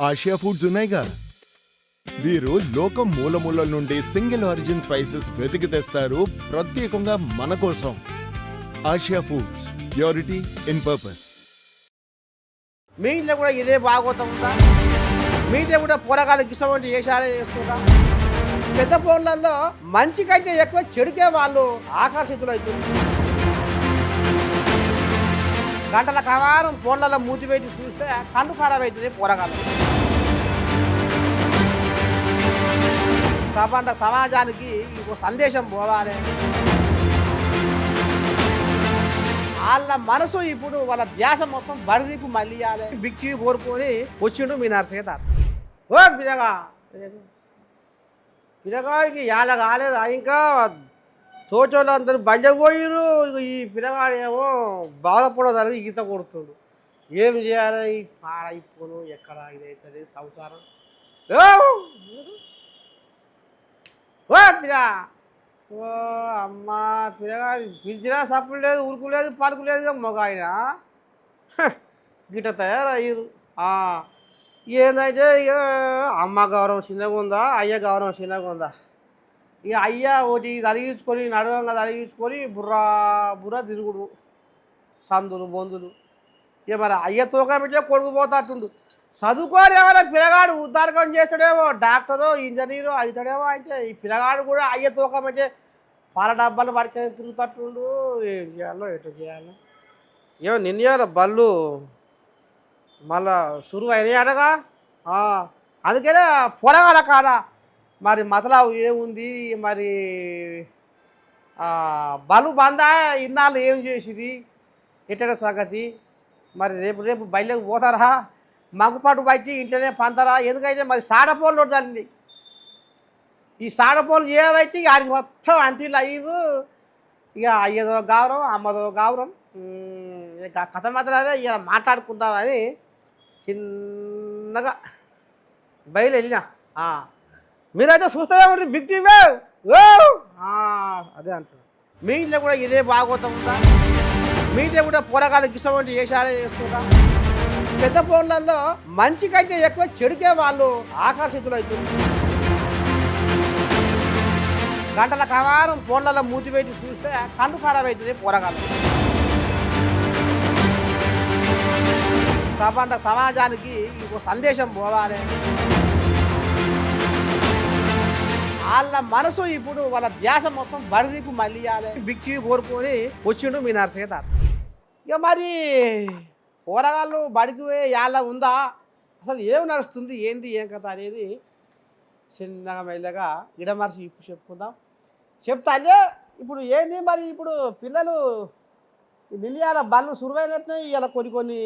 Asia foods ఉన్నాయిగా. వీరు లోకం మూలమూలల నుండి సింగిల్ ఆరిజిన్ స్పైసెస్ వెతికి తెస్తారు ప్రత్యేకంగా మన కోసం. Asia foods, purity in purpose. మీ ఇంట్లో కూడా ఇదే భాగవతం ఉందా? మీ ఇంట్లో కూడా పోరగాళ్ళకి ఇష్టం చేసారే చేస్తుందా? పెద్ద ఫోన్లలో మంచి కంటే ఎక్కువ చెడుకే వాళ్ళు ఆకర్షితులు అవుతుంది. గంటల ప్రకారం ఫోన్లలో మూతి పెట్టి చూస్తే కన్ను ఖరాబ్ అవుతుంది పోరగాళ్ళు. సమాజానికి ఒక సందేశం పోవాలి. వాళ్ళ మనసు ఇప్పుడు వాళ్ళ ధ్యాస మొత్తం బడిదికు మళ్ళీ ఇవ్వాలి. బిక్కి కోరుకొని వచ్చిండు మీ నరసేత. ఓ పిల్లగాడికి యాల కాలేదా ఇంకా? తోటోళ్ళు అందరూ బండపోయిరు. ఈ పిల్లగాడు ఏమో బాధపడదని ఈత కొడుతుడు. ఏం చేయాలి? పాడైపోను ఎక్కడ ఇదవుతుంది సంసారం. ఓ పిల్ల, ఓ అమ్మ, పిల్లగాడు పిలిచినా సప్పుడు లేదు, ఉరుకు లేదు, పలుకు లేదు. మొగ ఆయన గిట్ట తయారయ్యారు. ఏంటంటే ఇక అమ్మ గౌరవం చిన్నగా ఉందా, అయ్య గౌరవం చిన్నగా ఉందా? ఇక అయ్య ఒకటి తలిగించుకొని నడవంగా తలిగించుకొని బుర్రా బుర్ర తిరుగుడు సందులు బొందులు. ఇక మరి అయ్య తోక పెట్టే కొడుకు పోతాటుండు. చదువుకోని ఏమైనా పిల్లగాడు ఉద్దారకం చేస్తాడేమో, డాక్టరు ఇంజనీరు అవుతాడేమో. అయితే ఈ పిల్లగాడు కూడా అయ్య తోక పెట్టే పాల డబ్బాలు పడితే తిరుగుతట్టుండు. ఏం చేయాలో ఎటు చేయాలో ఏమో. నిన్న బళ్ళు మళ్ళా సురువు అయినాయటగా. అందుకనే పొలగాల కాడ మరి మతలావు ఏముంది మరి? బలు బందా ఇన్నాళ్ళు ఏం చేసిది ఎట్టడ సంగతి? మరి రేపు రేపు బయలుకి పోతారా? మగ్గుపాటు బయటి ఇంట్లోనే పంతారా? ఎందుకంటే మరి సాడపోలు దాన్ని ఈ సాడపోలు ఏవైతే ఆడికి మొత్తం అంటీలు అయ్యారు. ఇక అయ్యదో గౌరవం, అమ్మదో గౌరవం. ఇక కథ మాత్రమే ఇక మాట్లాడుకుందామని చిన్నగా బయలు వెళ్ళినా. మీరైతే చూస్తూనే ఉంటారు బిగ్ టీవీ. అదే అంటున్నారు. మీ ఇంట్లో కూడా ఇదే భాగవతం ఉందా? మీ ఇంట్లో కూడా పోరగాళ్ళకి ఇష్టం చేసారే చేస్తుందా? పెద్ద ఫోన్లలో మంచి కంటే ఎక్కువ చెడుకే వాళ్ళు ఆకర్షితులు అవుతుంది. గంటల ప్రకారం ఫోన్లలో మూతి పెట్టి చూస్తే కన్ను ఖరాబ్ అవుతుంది పోరగాళ్ళు. సమాజానికి ఒక సందేశం పోవాలి. వాళ్ళ మనసు ఇప్పుడు వాళ్ళ ధ్యాస మొత్తం బడిదికు మళ్ళీ ఇవ్వాలి. బిక్కి కోరుకొని వచ్చిండు మీ నరసేత. ఇక మరి పోరగాళ్ళు బడికి పోయే యాళ్ళ ఉందా? అసలు ఏం నడుస్తుంది, ఏంది ఏం కథ అనేది చిన్నగా మెల్లగా ఇడమర్చి ఇప్పుడు చెప్పుకుందాం. చెప్తా అదే ఇప్పుడు ఏంది మరి? ఇప్పుడు పిల్లలు నిలియాల బళ్ళు సురువైనట్టు ఇలా కొన్ని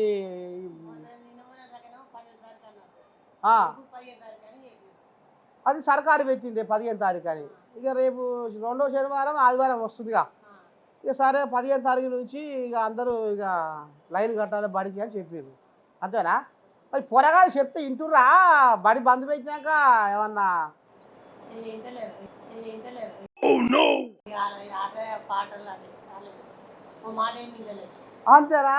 అది సర్కారు పెట్టింది 15 తారీఖు అని. ఇక రేపు 2వ శనివారం ఆదివారం వస్తుందిగా. ఇక సరే 15 తారీఖు నుంచి ఇక అందరూ ఇక లైన్ కట్టాలి బడికి అని చెప్పారు. అంతేనా? మరి పొరగాలు చెప్తే ఇంటురా? బడి బంద్ పెట్టినాక ఏమన్నా అంతేనా?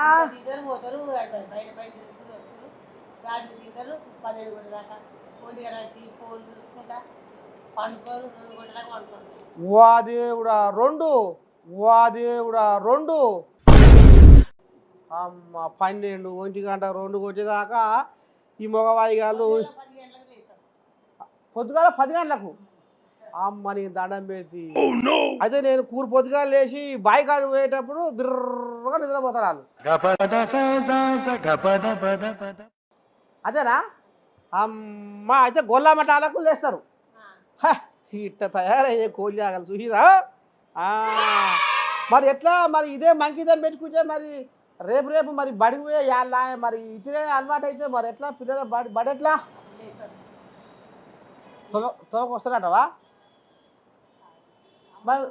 వా దేవుడా 2 అమ్మ 12 1 గంట 2 కొట్టేదాకా ఈ మగవాయిగాళ్ళు పొద్దుగాల 10 గంటలకు. అమ్మ నీ దండం పెట్టి. అయితే నేను పొద్దుగాలు లేచి బాయి కాడు పోయేటప్పుడు బిర్రగా నిద్రపోతారు వాళ్ళు. అదేనా? అమ్మ అయితే గొల్లమటాలకు లేస్తారు. ఇట్ట తయారయ్యే కోళ్ళు ఆగలు చూసిరా? మరి ఎట్లా మరి? ఇదే మంకిదం పెట్టుకుంటే మరి రేపు మరి బడికి పోయే యాళ్ళ మరి ఇటునే అలవాటు అయితే మరి ఎట్లా పిల్లల బడి ఎట్లా తోకు వస్తాడటవా? మరి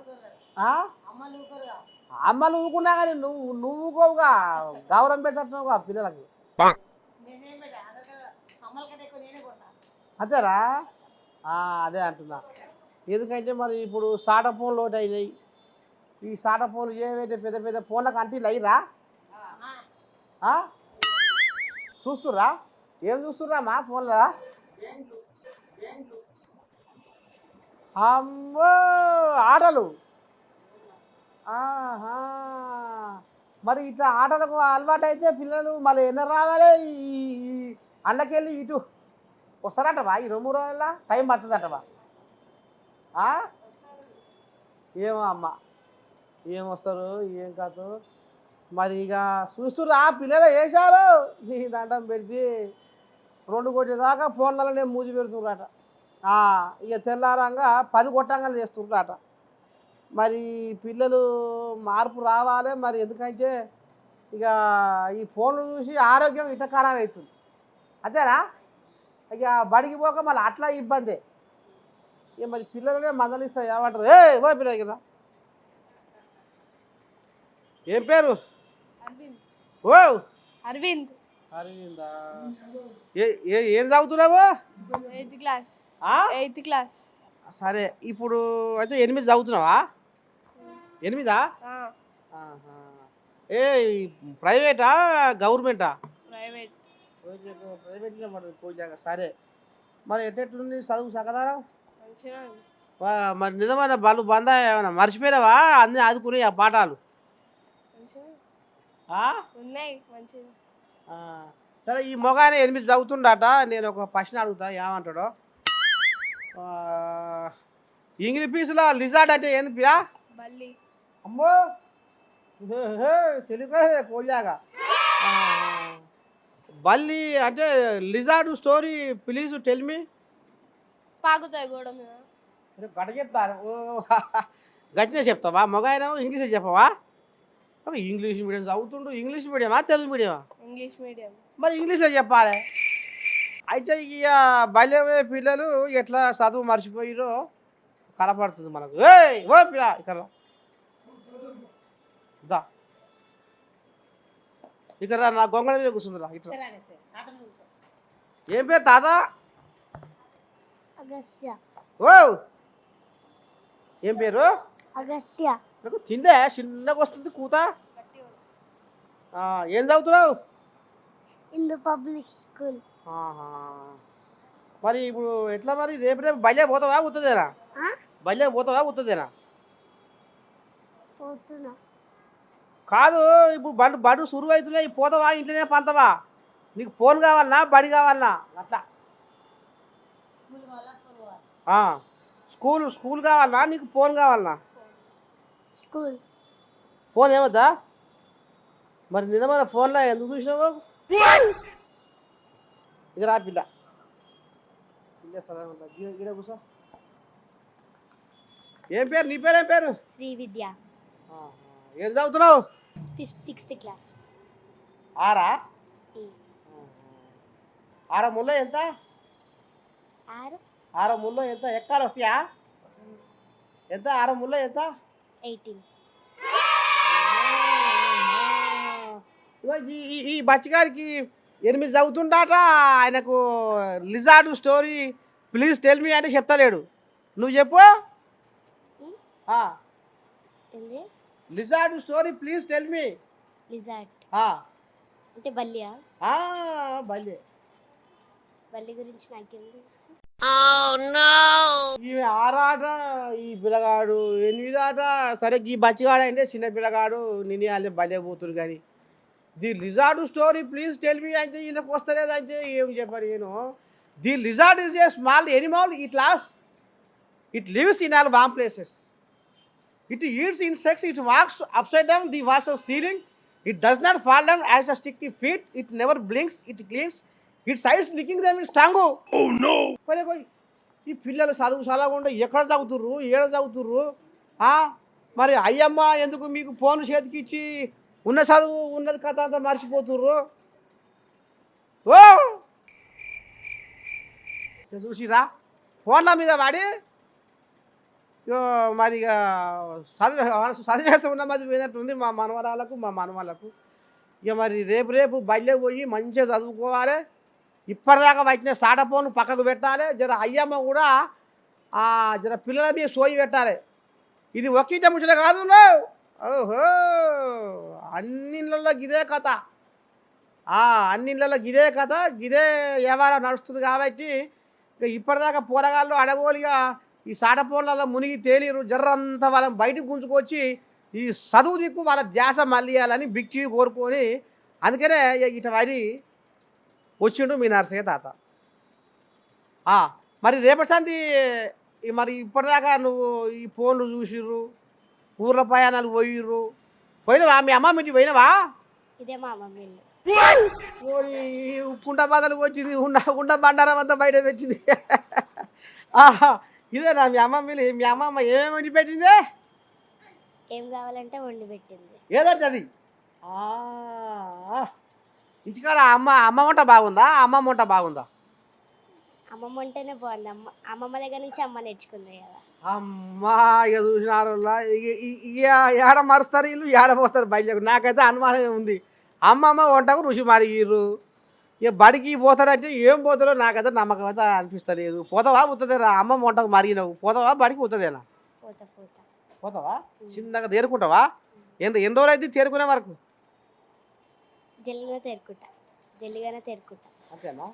అమ్మలు ఊరుకున్నా కానీ నువ్వుకోవుగా గౌరవం పెట్టట్టుగా పిల్లలకి. అంతేరా? అదే అంటున్నా. ఎందుకంటే మరి ఇప్పుడు సాట ఫోన్లు ఒకటి అయినాయి. ఈ సాట ఫోన్లు ఏవైతే పెద్ద పెద్ద ఫోన్లకు అంటీలు అయ్యిరా? చూస్తురా? ఏం చూస్తున్నామా ఫోన్లో? అమ్మో ఆటలు. ఆహా! మరి ఇట్లా ఆటలకు అలవాటైతే పిల్లలు మళ్ళీ ఎన్న రావాలి ఈ అండ్లకెళ్ళి ఇటు వస్తారంటవా ఈ 2, 3 రోజుల్లో? టైం పడుతుందంటవా? ఆ? ఏమో అమ్మ. ఏం వస్తారు ఏం కాదు. మరి ఇక చూస్తుర్రా పిల్లలు వేశారు నీ దండం పెడితే 2 కోట్ల దాకా ఫోన్లలోనే మూసి పెడుతుర్రట. ఇక తెల్లారంగా 10 కొట్టంగానే చేస్తుంటారట. మరి పిల్లలు మార్పు రావాలి మరి, ఎందుకంటే ఇక ఈ ఫోన్లు చూసి ఆరోగ్యం ఇట ఖరాబ్ అవుతుంది. అంతేనా? ఇక బడికి పోక మళ్ళీ అట్లా ఇబ్బంది. ఇక మరి పిల్లలనే మందలిస్తాయి ఏమంటారు? ఓ పిల్లలు ఏం పేరు? అరవింద్. ఓ అరవింద్. అరవిందా? ఏం చదువుతున్నావు? 8th class. ఆ? 8th class. సరే ఇప్పుడు అయితే 8 చదువుతున్నావా? 8? ఆ, ఆహా. ఏ ప్రైవేటా గవర్నమెంటా? ప్రైవేట్. ప్రైవేట్లో పడుతుంది పోయాక. సరే మరి ఎట్టెట్లుంది చదువు సగదానం? మంచిగా ఉంది. మరి నిజమైన బళ్ళు బందా ఏమైనా మర్చిపోయినావా అన్నీ ఆదుకుని ఆ పాఠాలు? మంచిగా ఆ? ఉన్నాయి. మంచిగా. ఆ. సరే ఈ మొగాయన 8 చదువుతుండట. నేను ఒక ప్రశ్న అడుగుతా ఏమంటాడో. ఇంగ్లీష్ పీసులో లిజార్డ్ అంటే ఏంది పియా? బల్లి. అమ్మో తెలుగు పోయాక. బల్లి అంటే lizard story please tell me. పాకుతాయి గోడ మీద. గట్ట చెప్తాను. గట్టినే చెప్తావా? మొగాయన ఇంగ్లీషే చెప్పవా? ఇంగ్లీష్ మీడియం చదువుతుండు. ఇంగ్లీష్ మీడియమా తెలుగు మీడియమా? English medium. మరి ఇంగ్లీష్లో చెప్పాలి. అయితే ఇక బయలువే పిల్లలు ఎట్లా చదువు మర్చిపోయిరో కనపడుతుంది మనకు. ఓ పిల్ల ఇక్కడ దా, ఇక్కడ నా గొంగళ మీద కూర్చుందిరా ఇట్లా. ఏం పేరు తాత? అగస్త్య. ఓ ఏం పేరు? అగస్త్య. నాకు తిందే చిన్నగా వస్తుంది కూత. ఏం చదువుతున్నావు? In public school. ఆహా. మరి ఇప్పుడు ఎట్లా మరి రేపు బయలుదేరి పోతావా ఉత్తదేనా? బయలుదేరి పోతావా ఉత్తదేనా? పోతున్నా. కాదు ఇప్పుడు బడు సురువు అవుతున్నాయి, పోతావా ఇంట్లోనే పంతవా? నీకు ఫోన్ కావాలన్నా బడి కావాలన్నా? అట్లా స్కూల్ కావాలన్నా నీకు ఫోన్ కావాలన్నా? స్కూల్. ఫోన్ ఏమద్దా? మరి నిజమైన ఫోన్లో ఎందుకు చూసినావు? ఇక రా పిల్ల పిల్ల కూర్చో. ఏం పేరు నీ పేరు? ఏం పేరు? శ్రీ విద్య. ఏం చదువుతున్నావు? 6th class. 6? 6 ముళ్ళో ఎంత? 6 ముళ్ళో ఎంత ఎక్కాలు వస్తాయా? ఎంత 6 ముళ్ళో ఎంత? 18. ఈ బచ్చిగారికి 8 చదువుతుంటాట. ఆయనకు లిజార్డ్ స్టోరీ ప్లీజ్ టెల్ మీ అంటే చెప్తలేడు. నువ్వు చెప్పు. ఏంది? Lizard story please tell me. Lizard అంటే బల్లియా? బల్లి. బల్లి గురించి నాకేం తెలుసు? ఈ 6 ఆట, ఈ పిల్లగాడు 8 ఆట. సరే ఈ బచ్చిగాడు అంటే చిన్న పిల్లగాడు నిన్ను వాళ్ళే బలే పోతురు. కానీ the lizard story please tell మీ అంటే వీళ్ళకి వస్తలేదంటే ఏం చెప్పారు నేను. The lizard is a small Animal. It lives in all warm places. It eats insects. It walks upside down the vast ceiling. It does not fall down as a sticky feet. It never blinks. It cleans. Its eyes licking them its tongue. Oh no! ఈ పిల్లలు చదువు చదవకుండా ఎక్కడ చదువుతుర్రు, ఏడ చదువుతుర్రు? మరి అయ్యమ్మ ఎందుకు మీకు phone చేతికి ఇచ్చి ఉన్న చదువు ఉన్నది కథ అంతా మర్చిపోతుర్రు? ఓ చూసిరా ఫోన్ల మీద వాడి మరి ఇక చదివేస్తే ఉన్న మధ్య పోయినట్టుంది మా మనవరాలకు మా మనవాళ్ళకు. ఇక మరి రేపు బయలుదేరి పోయి మంచిగా చదువుకోవాలి. ఇప్పటిదాకా వచ్చిన సాట ఫోన్ పక్కకు పెట్టాలి. జర అయ్యమ్మ కూడా జర పిల్లల మీద సోయి పెట్టాలి. ఇది ఒక్కటే ముచ్చట కాదు. ఓహో అన్నిళ్ళల్లో ఇదే కథ. అన్ని ఇళ్ళలో గిదే కథ, గిదే వ్యవహారం నడుస్తుంది కాబట్టి ఇక ఇప్పటిదాకా పోరగాళ్ళు అడగోలిగా ఈ సాట పోన్లలో మునిగి తేలిరు, జర్రంతా వాళ్ళని బయటకు గుంజుకొచ్చి ఈ చదువు దిక్కు వాళ్ళ ధ్యాస మళ్ళీయాలని బిక్కి కోరుకొని అందుకనే ఇట వరి వచ్చిండు మీ నరసయ్య తాత. మరి రేపటి సంది మరి ఇప్పటిదాకా నువ్వు ఈ ఫోన్లు చూసిర్రు, ఊర్ల ప్రయాణాలు పోయినవా? మీ అమ్మ ఇంటికి పోయినవా? ఇదే మా అమ్మమ్మ ఇల్లు. కుండ బాధలు వచ్చింది, ఉండ బండారం అంతా బయట పెట్టింది. ఇదేనా మీ అమ్మమ్మ ఇల్లు? మీ అమ్మమ్మ ఏమేమి వండి పెట్టింది? ఏం కావాలంటే వండి పెట్టింది. ఏదంటే అది ఇంటికాడ అమ్మ వంట బాగుందా, అమ్మమ్మ వంట బాగుందా? అమ్మమ్మ ఉంటేనే బాగుంది. అమ్మమ్మ దగ్గర నుంచి అమ్మ నేర్చుకుంది కదా. అమ్మా ఇక చూసినారు ఏడ మరుస్తారు వీళ్ళు, ఏడ పోస్తారు బయలుదేరు. నాకైతే అనుమానమే ఉంది. అమ్మమ్మ వంటకు రుచి మరిగిర్రు, ఇక బడికి పోతారంటే ఏం పోతారో నాకైతే నమ్మకం అయితే అనిపిస్తలేదు. పోతావా ఉత్తదేనా? అమ్మమ్మ వంటకు మరిగినవు పోతావా బడికి ఉత్తదేనా? పోతా పోతా పోతావా? చిన్నగా తేరుకుంటావా? ఎన్ని రోజులు అయితే తేరుకునే వరకు? జల్లిగానే తేరుకుంటా. అంతేనా?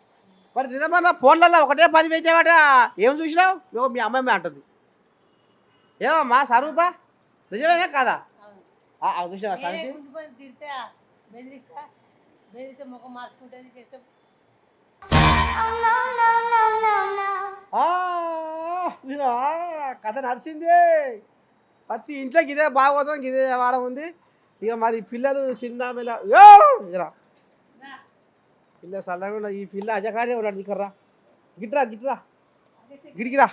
మరి నిజమన్నా ఫోన్లలో ఒకటే పని పెట్టేవాట, ఏం చూసినావు? ఇగో మీ అమ్మమ్మ అంటుంది. ఏమమ్మా సరూపా, నిజమేనా కాదా? చూసినావా సరూపి? ముఖం మార్చుకుంటుంది చేస్తే కథ నడిచింది. ప్రతి ఇంట్లోకి ఇదే బాగోతాం, ఇదే వారం ఉంది. ఇక మరి పిల్లలు చిన్న పిల్ల చల్లగా ఈ పిల్ల అజకానే ఉన్నాడు. దిక్కర్రా గిట్రా గిడికిరా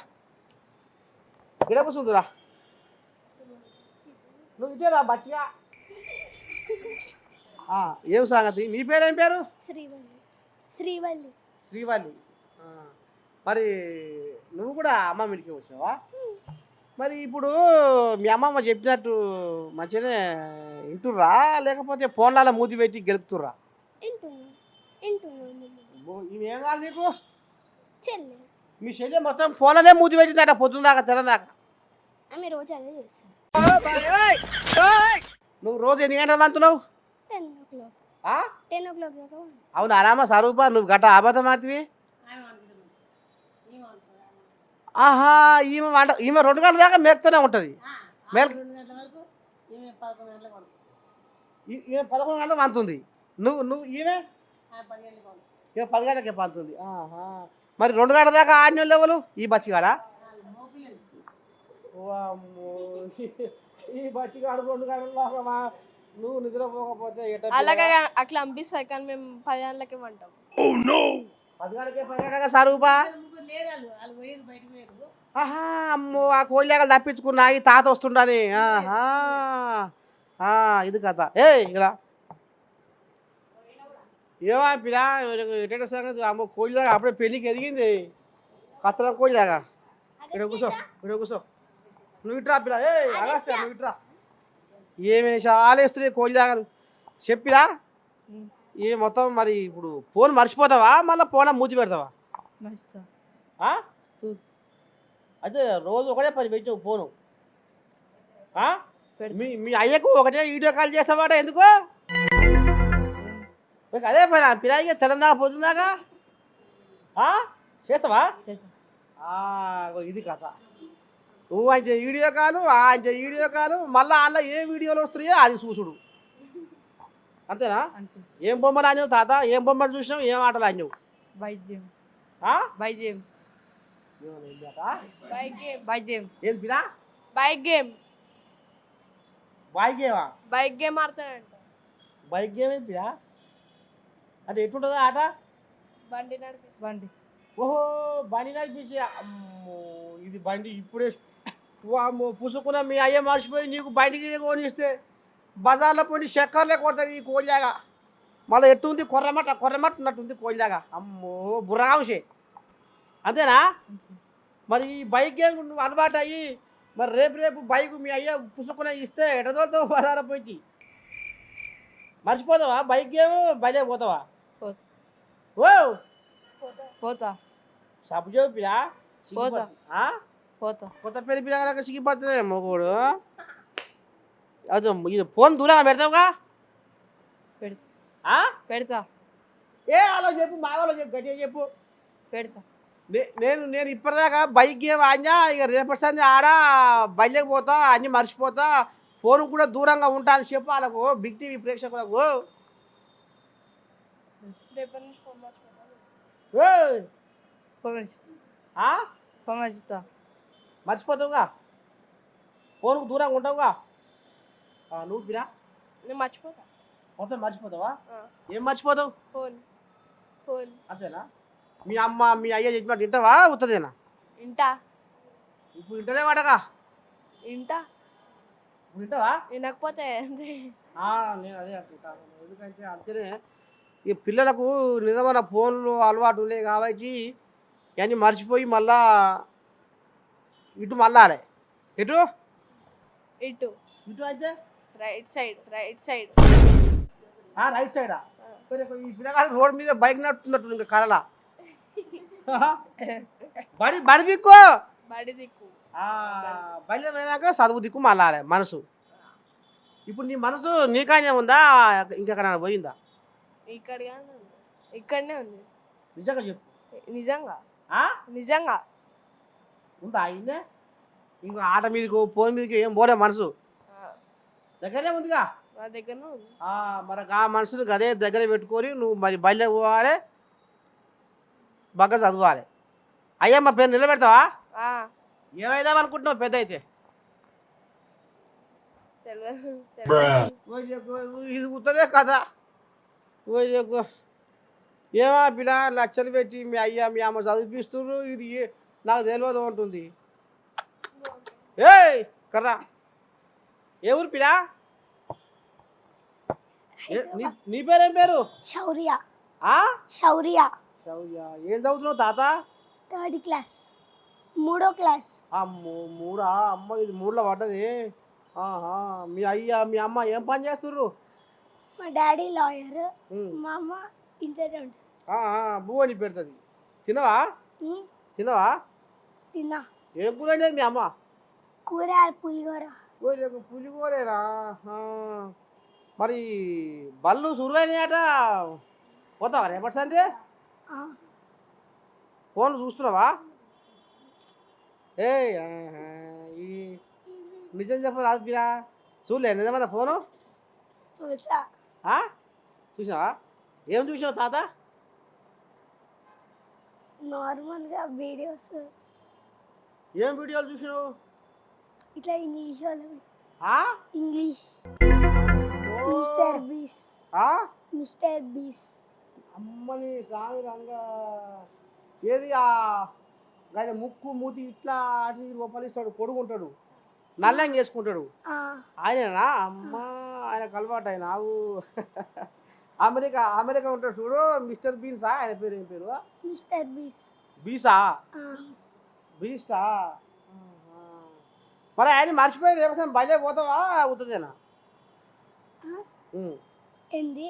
గిడ కూర్చుందిరా. నువ్వు ఇటేరా బచ్చిగా. ఏం సంగతి? నీ పేరేం పేరు? శ్రీవల్లి. మరి నువ్వు కూడా అమ్మమ్మ ఇంటికి వచ్చావా? మరి ఇప్పుడు మీ అమ్మమ్మ చెప్పినట్టు మంచిగానే వింటుర్రా, లేకపోతే ఫోన్లలో మూతి పెట్టి గెలుపుతుర్రా? ఇవేం కాదు నీకు? మీ చెల్లె మొత్తం ఫోన్లనే మూతి పెట్టిందట పొద్దుందాకా తెలందాకా. రోజు అదే చేస్తాను. నువ్వు రోజు ఎన్ని గంటలు వంతున్నావు? 10 o'clock దాకా. అవును ఆరామా సరూపా, నువ్వు గట్ట అబద్ధం ఆడుతుంది. ఈమె 2 గంటల దాకా మేలుతూనే ఉంటుంది. ఈమె 11 గంటలకు వంతుంది. నువ్వు ఈమె 10 గంటలకే పంతుంది. మరి 2 గంటల దాకా ఆడిన లెవెలు ఈ బచ్చిగాడా? ఈ బచ్చిగాడు 2 గంటల దాకా నువ్వు నిద్రపోకపోతే అలాగే అట్లా అనిపిస్తాయి, కానీ మేము 10 గంటలకే వంటాం. 10 గంటలకే 10 గంటలకే సరూపా. అమ్మో ఆ కోళ్ళేగలు తప్పించుకున్నా ఈ తాత వస్తుండని. ఇది కథ. ఇలా ఏమా పిలా ఎట సంగతి? అమ్మో కోళ్ళలాగా అప్పుడే పెళ్ళికి ఎదిగింది కచ్చల కోళ్ళలాగా. ఇక్కడ కూర్చో నువ్వు ఇట్రా పిలా. అగస్తా నువ్వు ఇట్రా. ఏమే చాలా వేస్తున్నాయి కోళ్ళలాగా చెప్పిరా. ఏ మొత్తం మరి ఇప్పుడు ఫోన్ మర్చిపోతావా, మళ్ళీ ఫోన్ మూతి పెడతావా? అయితే రోజు ఒకటే పని పెట్టావు ఫోను. మీ అయ్యకు ఒకటే వీడియో కాల్ చేస్తావాట, ఎందుకు? అదే పని పిల్లలకి తెలందాకా పోతుందాకా చేస్తావా? ఇది కథ. నువ్వు అంటే వీడియో కాలు, అంటే వీడియో కాలు, మళ్ళీ అందులో ఏ వీడియోలు వస్తున్నాయో అది చూసుడు. అంతేనా? ఏం బొమ్మలు ఆడినావు తాత? ఏం బొమ్మలు చూసినావు? ఏం ఆటలు ఆడినావు? Bike game. ఆడతాడంట. బైక్ గేమ్ ఏం పిరా? అంటే ఎట్లుంటుందా ఆట? బండి. ఓహో బండి నడిపించి. అమ్మో ఇది బండి ఇప్పుడే పుసుకున్న మీ అయ్య మర్చిపోయి నీకు బండికి కొనిస్తే బజార్లో పోయి చక్కర్లే కొడుతుంది ఈ కోళ్ళాగా. మళ్ళీ ఎట్టుంది కొర్రమట్ట ఉన్నట్టుంది కోళ్ళాగా. అమ్మో బుర్రాంశే. అంతేనా? మరి ఈ బైక్ గేమ్ నువ్వు అలవాటు అయ్యి మరి రేపు బైక్ మీ అయ్య పుసుకునే ఇస్తే ఎటదోతో బజార్లో పోయి మర్చిపోతావా? బైక్ గేమ్ బయట పోతావా? పోతా. సబ్బు చెప్పిరా పోతా. కొత్త పెళ్లి పిల్లగా సిగ్గిపడుతున్నాయి మొగోడు. అది ఇది ఫోన్ దూరంగా పెడతావుగా? పెడతా. ఏ అలా చెప్పు మా వాళ్ళు చెప్పు గట్టిగా చెప్పు. పెడతా. నేను నేను ఇప్పటిదాకా బైక్ గేమ్ ఆడినా, ఇక రేపటి సంది ఆడ బయలుకి పోతా, అన్నీ మర్చిపోతా, ఫోన్ కూడా దూరంగా ఉంటా అని చెప్పు వాళ్ళకు, బిగ్ టీవీ ప్రేక్షకులకు. రేపటి నుంచి ఫోన్ మర్చిపోతాను. ఏయ్! ఆ? పొంగచితా. మర్చిపోతావుగా, ఫోన్కు దూరంగా ఉంటావుగా. నువ్వు పిరా నేను మర్చిపోతా. మొత్తం మర్చిపోతావా? ఆ. ఏం మర్చిపోతావు? ఫోన్ ఫోన్ అంతేనా? మీ అమ్మ మీ అయ్య చెప్పినట్టు వింటావా ఉత్తదేనా? ఇంటా ఇప్పుడు వింటనే వాటగా, ఇంటా ఇప్పుడు వింటావా? వినకపోతే అంతే. నేను అదే అనుకుంటాను. ఎందుకంటే అంతేనే ఈ పిల్లలకు నిజమైన ఫోన్లు అలవాటు ఉన్నాయి కాబట్టి ఇవన్నీ మర్చిపోయి మళ్ళా ఇటు మళ్ళాలే. ఎటు ఇటు ఇటు అయితే right side right side. Right సైడా? ఈ పిల్లగాడు రోడ్ మీద బైక్ నడుపుతున్నట్టు ఇంకా కలలా. బడి దిక్కు, బడి దిక్కు. బయలు పోయినాక చదువు దిక్కు మళ్ళాలే మనసు. ఇప్పుడు నీ మనసు నీకానే ఉందా ఇంకెక్కడ పోయిందా? ఇక్కడనే ఉంది. నిజంగా చెప్పు. నిజంగా ఆ? నిజంగా ఉందా అయినే? ఇంకో ఆట మీదకి ఫోన్ మీదకి ఏం పోలే మనసు దగ్గరనే ఉందిగా. నా దగ్గరనే ఉంది. మరి ఆ మనసుని గదే దగ్గర పెట్టుకొని నువ్వు మరి బయలుకి పోవాలి, బాగా చదవాలి. అయ్యమ్మ పేరు నిలబెడతావా? ఏమైదాం అనుకుంటున్నావు పెద్ద అయితే? తెలియదు. ఇది ఉత్తదే కదా. ఏమా పిల్ల లక్షలు పెట్టి మీ అయ్యా మీ అమ్మ చదివిపిస్తున్నారు, ఇది నాకు తెలియదు ఉంటుంది. ఏయ్ కర్రా, ఏ ఊరు పిల్ల? నీ పేరేం పేరు? శౌర్య. ఆ? శౌర్య. శౌర్య. ఏం చదువుతున్నావు తాత? 3rd class. 3వ క్లాస్. మూడా? అమ్మ ఇది మూడులో పడ్డది. మీ అయ్యా మీ అమ్మ ఏం పని చేస్తుర్రు? మా డాడీ లాయర్, మా అమ్మ ఇంటనే ఉంటుంది. భూవని పెడుతుంది. తినవా? తినవా? తిన్నా. ఏం కూర అనేది మీ అమ్మ? కూర పులిహోర. పులిగోరేనా? మరి బళ్ళు సురువైనాయట, పోతావా రేపటి సందే? ఫోన్ చూస్తున్నావా? ఏ ఈ నిజం చెప్పు రాదు పిరా, చూడలే నిజమైన ఫోను? చూసా. చూసావా? ఏం చూసావు తాత? నార్మల్గా వీడియోస్. ఏం వీడియోలు చూసినావు? ఇట్లా ఇంగ్లీష్ వాళ్ళు. ఇంగ్లీష్. Mister Beast. అమ్మని సామి రంగా. ఏది ఆయన ముక్కు మూతి ఇట్లా అటు లోపలిస్తాడు, పొడుగుంటాడు, నల్లంగా వేసుకుంటాడు, ఆయననా? అమ్మ ఆయనకు అలవాటు. ఆయన అమెరికా ఉంటాడు చూడు, మిస్టర్ బీన్సా ఆయన పేరు? ఏం పేరు? Mister Beast. బీసా? బీస్టా? మరి ఆయన మర్చిపోయి రేపు బయట పోతావా అవుతుందేనా? ఏంది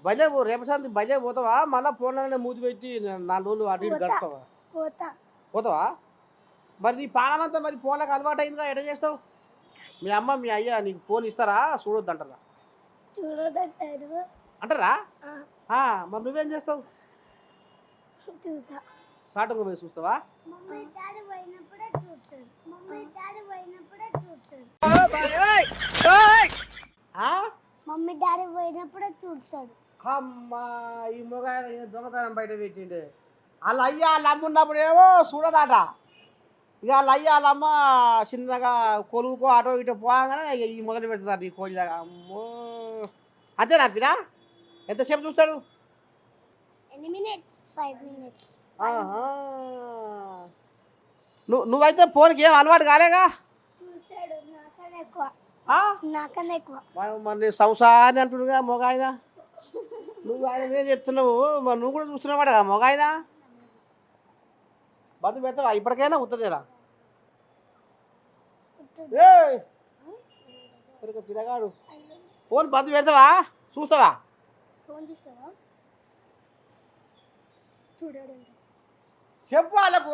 బయట రేపు సంది బయట పోతావా? మళ్ళీ ఫోన్లోనే మూతి పెట్టి 4 రోజులు అటు ఇటు గడుపుతావా? పోతావా? మరి నీ పానం అంతా మరి ఫోన్లకు అలవాటు అయిందిగా, ఎట చేస్తావు? మీ అమ్మ మీ అయ్యా నీకు ఫోన్ ఇస్తారా? చూడొద్దు అంటారా? చూడొద్దంటారు అంటారా? మరి నువ్వేం చేస్తావు? చూసా. సాటుగా పోయి చూస్తావా? మమ్మీ డాడీ పోయినప్పుడే చూస్తాడు. మమ్మీ డాడీ పోయినప్పుడే చూస్తాడు. అమ్మా ఈ మొగ దొంగతనం బయట పెట్టిండే. వాళ్ళ అయ్యా వాళ్ళ అమ్మ ఉన్నప్పుడేమో చూడడాట. ఇక వాళ్ళ అయ్యా వాళ్ళ అమ్మ చిన్నగా కొలువుకో అటో ఇటో పోగానే ఈ మొదలు పెడతారు ఈ కోళ్ళగా. అమ్మో అంతేనా పిరా? ఎంతసేపు చూస్తాడు? 5 minutes. నువ్వైతే ఫోన్కి ఏం అలవాటు కాలేగా? చూస్తాడు నాకన్నా ఎక్కువ. మరి సంసారాన్ని అంటుడుగా మొగ ఆయన. నువ్వు ఆయన ఏం చెప్తున్నావు? మరి నువ్వు కూడా చూస్తున్నావాడు కదా మొగ ఆయన. బంధు పెడతావా ఇప్పటికైనా? ఉత్తదేనా? పిల్లగాడు ఫోన్ బంధు పెడతావా? చూస్తావా? ఫోన్ చూస్తావా? చూడడు. చెప్పు వాళ్ళకు.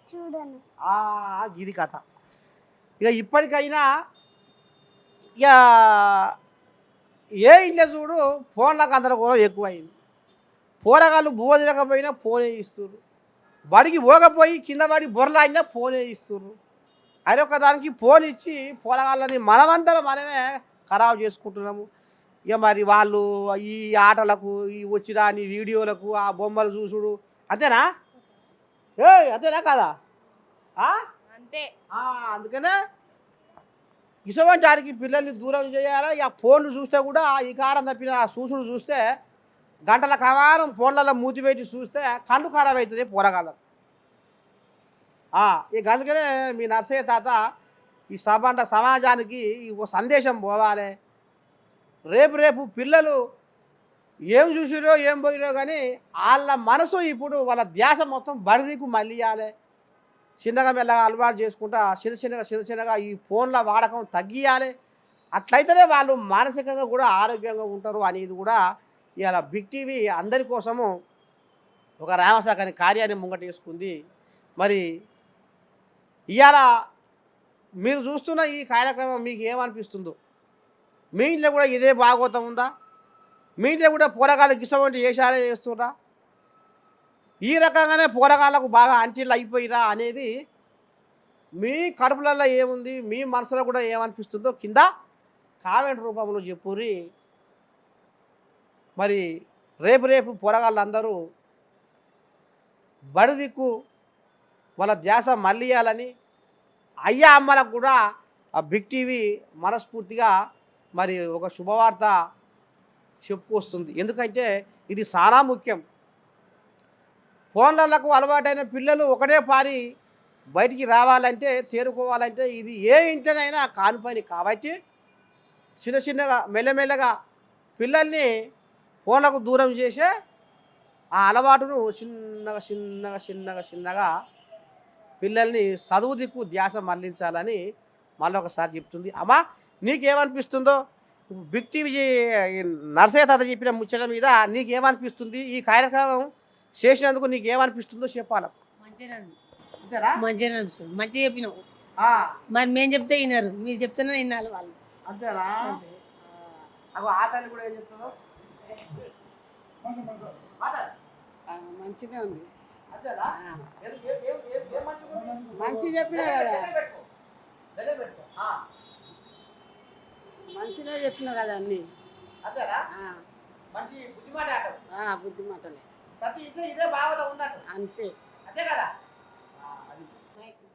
చూడను. గిది కథ. ఇక ఇప్పటికైనా ఇక ఏ ఇంట్లో చూడు ఫోన్లకు గందరగోళం ఎక్కువైంది. పోరగాళ్ళు బువ్వ తినకపోయినా ఫోనే ఇస్తుర్రు. బడికి పోకపోయి కింద పడి బొర్లాడినా ఫోనే ఇస్తుర్రు. అరొక దానికి ఫోన్ ఇచ్చి పోరగాళ్ళని మనమందరం మనమే ఖరాబ్ చేసుకుంటున్నాము. ఇక మరి వాళ్ళు ఈ ఆటలకు ఈ వచ్చిరాని వీడియోలకు ఆ బొమ్మలు చూసుడు అంతేనా? అంతేనా కాదా? ఆ? అంతే. అందుకనే ఇటువంటి ఆడికి పిల్లల్ని దూరం చేయాలి. ఇక ఫోన్లు చూస్తే కూడా ఈ కారం తప్పిన ఆ చూసుడు చూస్తే గంటల కవారం ఫోన్లలో మూతి పెట్టి చూస్తే కళ్ళు ఖరాబ్ అవుతుంది పోరగాళ్ళకు. ఇక అందుకనే మీ నర్సయ్య తాత ఈ సమాజానికి ఒక సందేశం పోవాలి. రేపు పిల్లలు ఏం చూసిరో ఏం పోయిరో కానీ వాళ్ళ మనసు ఇప్పుడు వాళ్ళ ధ్యాస మొత్తం బడిదికు మళ్ళీ ఇవ్వాలి. చిన్నగా మెల్లగా అలవాటు చేసుకుంటా చిన్నగా ఈ ఫోన్ల వాడకం తగ్గియాలి. అట్లయితేనే వాళ్ళు మానసికంగా కూడా ఆరోగ్యంగా ఉంటారు అనేది కూడా ఇవాళ బిగ్ టీవీ అందరి కోసము ఒక రామశాఖ అనే కార్యాన్ని ముంగట వేసుకుంది. మరి ఇవాళ మీరు చూస్తున్న ఈ కార్యక్రమం మీకు ఏమనిపిస్తుందో? మీ ఇంట్లో కూడా ఇదే భాగవతం ఉందా? మీ ఇంట్లో కూడా పోరగాళ్ళకి ఇష్టం వేషాలే చేస్తుర్రా? ఈ రకంగానే పోరగాళ్ళకు బాగా అంటిళ్ళు అయిపోయిరా అనేది మీ కడుపులలో ఏముంది, మీ మనసులో కూడా ఏమనిపిస్తుందో కింద కామెంట్ రూపంలో చెప్పుర్రి. మరి రేపు పోరగాళ్ళందరూ బడిదిక్కు వాళ్ళ ధ్యాస మళ్ళీయాలని అయ్యా అమ్మలకు కూడా ఆ బిగ్ టీవీ మనస్ఫూర్తిగా మరి ఒక శుభవార్త చెప్పుకొస్తుంది. ఎందుకంటే ఇది చాలా ముఖ్యం. ఫోన్లకు అలవాటైన పిల్లలు ఒకటే పారి బయటికి రావాలంటే తేరుకోవాలంటే ఇది ఏ ఇంట్లోనైనా కాని పని. కాబట్టి చిన్నగా మెల్లమెల్లగా పిల్లల్ని ఫోన్లకు దూరం చేసే ఆ అలవాటును చిన్నగా పిల్లల్ని చదువు దిక్కు ధ్యాస మళ్లించాలని మళ్ళీ ఒకసారి చెప్తుంది. అమ్మా నీకేమనిపిస్తుందో? బిగ్ టీవీ నర్సయ్య తాత చెప్పిన ముచ్చట మీద నీకేమనిపిస్తుంది? ఈ కార్యక్రమం చేసినందుకు నీకేమనిపిస్తుందో చెప్పాలి. మంచిగా అనిపిస్తుంది. మంచిగా చెప్పినావు. మరి మేము చెప్తే వినరు, మీరు చెప్తేనే వినాలి వాళ్ళు. అంతేనా? ఆ తల్లి కూడా ఏం చెప్తుందో మంచిగా ఉంది. అంతేనా? మంచిగా చెప్పినా కదా, మంచిగా చెప్పినావు కదా అన్ని. అంతేనా? మంచి బుద్ధి మాట బుద్ధి మాటలే ప్రతి ఇంట్లో ఇదే భాగవతం ఉన్నట్టు అంతే. అంతే కదా?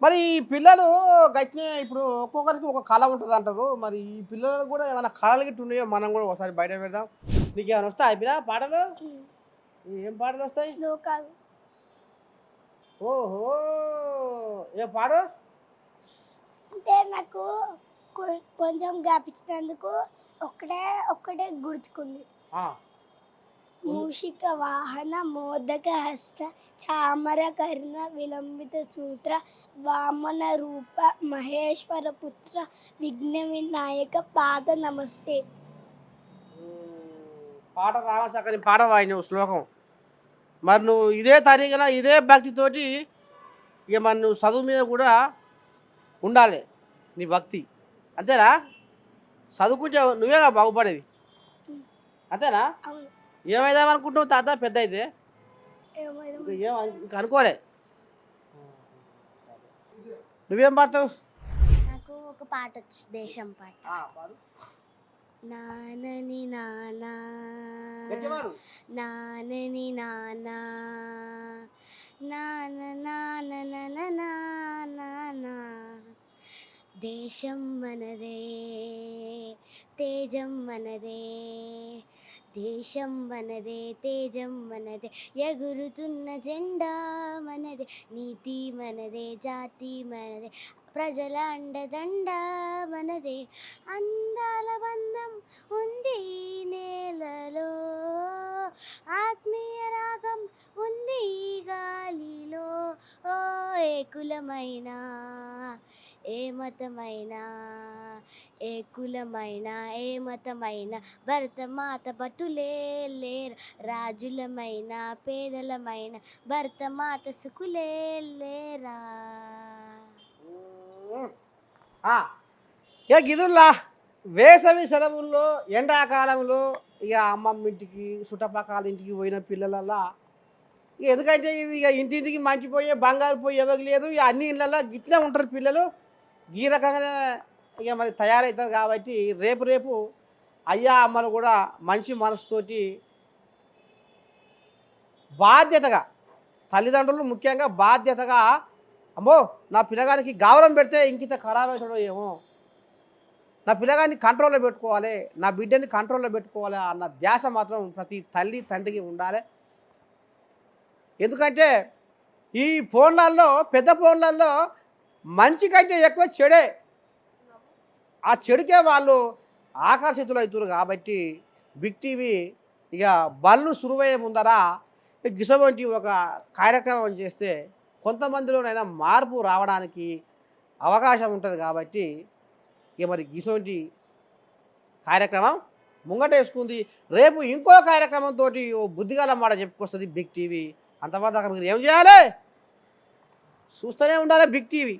మరి ఈ పిల్లలు గట్టినే ఇప్పుడు ఒక్కొక్కరికి ఒక కళ ఉంటుంది అంటారు. మరి ఈ పిల్లలు కూడా ఏమైనా కళలు గిట్టు ఉన్నాయో మనం కూడా ఒకసారి బయట పెడదాం. నీకు ఏమైనా వస్తాయి పిల్ల పాటలు? ఏం పాటలు వస్తాయి? శ్లోకాలు. ఓహో, ఏ పాడు? అంటే నాకు కొంచెం గ్యాప్ ఇచ్చినందుకు ఒక్కటే గుర్తుకుంది. మూషిక వాహన మోదక హస్త చామర కర్ణ విలంబిత సూత్ర వామన రూప మహేశ్వర పుత్ర విఘ్న వినాయక పాద నమస్తే. పాట రామశాఖని పాట వాయిన శ్లోకం. మరి నువ్వు ఇదే తరిగిన ఇదే భక్తితోటి ఇక మరి నువ్వు చదువు మీద కూడా ఉండాలి నీ భక్తి. అంతేనా? చదువుకుంటే నువ్వేగా బాగుపడేది. అంతేనా? అవును. ఏమైదామనుకుంటున్నావు తాత పెద్ద అయితే? ఇంకా అనుకోలే. నువ్వేం పాడతావు? నాకు ఒక పాట వచ్చి దేశం పాట. నానని నానా నానని నానా నాన నాన నానా దేశం మనదే తేజం మనదే దేశం మనదే తేజం మనదే ఎగురుతున్న జెండా మనదే నీతి మనదే జాతి మనదే ప్రజల అండదండ మనదే అందాల బంధం ఉంది ఈ నేలలో ఆత్మీయ రాగం ఉంది ఈ గాలిలో ఓ ఏ కులమైనా ఏ మతమైనా ఏ కులమైనా ఏ మతమైనా భరతమాత బతులే లేరు రాజులమైన పేదలమైన భరతమాత సుకులే లేరా. ఏ గిదుల్లా వేసవి సెలవుల్లో ఎండాకాలంలో ఇక అమ్మమ్మ ఇంటికి చుట్టపక్కల ఇంటికి పోయిన పిల్లలల్లా ఇక ఎందుకంటే ఇది ఇక ఇంటింటికి మంచిపోయే బంగారు పోయి ఎవరికి లేదు ఇక అన్ని ఇళ్ళల్లో గిట్లే ఉంటారు పిల్లలు ఈ రకంగానే ఇక మరి తయారవుతారు కాబట్టి రేపు రేపు అయ్యా అమ్మలు కూడా మంచి మనసుతోటి బాధ్యతగా తల్లిదండ్రులు ముఖ్యంగా బాధ్యతగా అమ్మో నా పిల్లగానికి గౌరవం పెడితే ఇంకింత ఖరాబ్ అవుతాడో ఏమో నా పిల్లగాన్ని కంట్రోల్లో పెట్టుకోవాలి నా బిడ్డని కంట్రోల్లో పెట్టుకోవాలి అన్న ధ్యాస మాత్రం ప్రతి తల్లి తండ్రికి ఉండాలి. ఎందుకంటే ఈ ఫోన్లలో పెద్ద ఫోన్లలో మంచి కంటే ఎక్కువ చెడే, ఆ చెడుకే వాళ్ళు ఆకర్షితులు అవుతారు. కాబట్టి బిగ్ టీవీ ఇక బళ్ళు సురువయ్యే ముందర గిసవంటి ఒక కార్యక్రమం చేస్తే కొంతమందిలోనైనా మార్పు రావడానికి అవకాశం ఉంటుంది. కాబట్టి ఇక మరి గిసవంటి కార్యక్రమం ముంగటేసుకుంది. రేపు ఇంకో కార్యక్రమంతో ఓ బుద్ధిగల మాట చెప్పుకొస్తుంది బిగ్ టీవీ. అంతవరకు మీరు ఏం చేయాలి? చూస్తూనే ఉండాలి బిగ్ టీవీ.